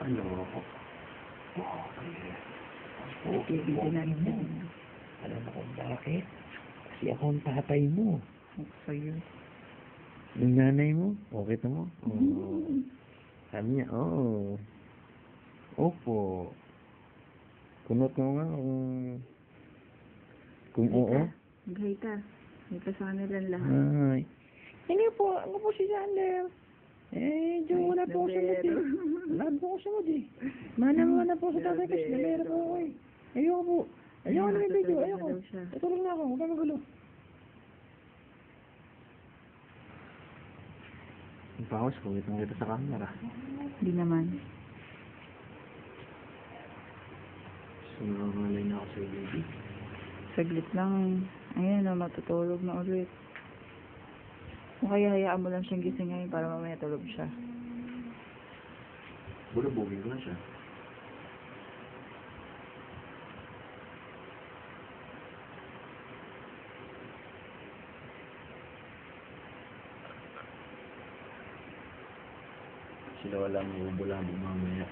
Ano ako? Okay. Bibigyan na rin yan. Alam mo kung bakit? Kasi ako ang tatay mo. Sa'yo. Yung nanay mo, okay na mo? Oo. Sabi niya, oo. Opo. Kunot mo nga kung oo. Maghay ka. May ka sa kanilang lahat. Ay. Hindi po, ako po si Sander. Diyo, wala po ako sa mood eh. Wala po ako sa mood eh. Mana po sa tatay kasi nabera po ako eh. Ayoko po. Ayoko na may video, ayoko. Tutulog na ako, huwag ka magulo. Ang paus ko, itong kita sa camera. Hindi naman. Sumangalay na ako sa baby. Saglit lang. Ayan o, matutulog na ulit. O kaya hayaan mo lang siyang gising ngayon para mamaya tulog siya. Bulabugin ko na siya. Sila walang bubulabog mamaya.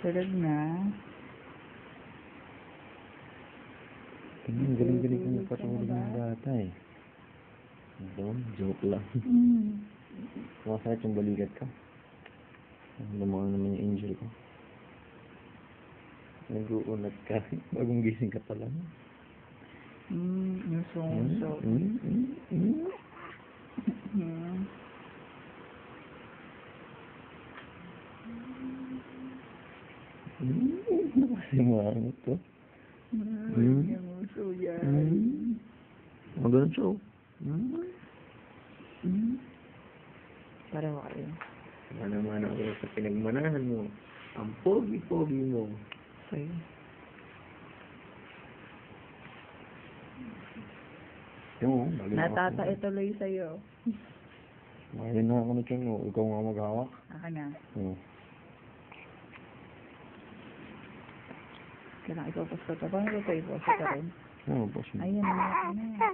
Tulog na. Galing-galing ko napatulog ng bata eh. Joke lang. Masakit yung balikat ka. Lumawa naman yung angel ko. Nag-uunat ka. Bagong gising ka pala. Yung sungso. Kasi maangot to. Yung uso yan. Maganon siya oh. Pareho kayo. Mana-mana ako sa pinagmanahan mo. Ang pogi-pogi mo. Sa'yo. Yung, Natatae tuloy sa'yo. Mahal na ako na siya mo. Ikaw nga maghawak. Aka na. Kailangan ikaw posto ka. Paano ikaw iposto ka rin? Oo, boss mo. Ayan, naman na.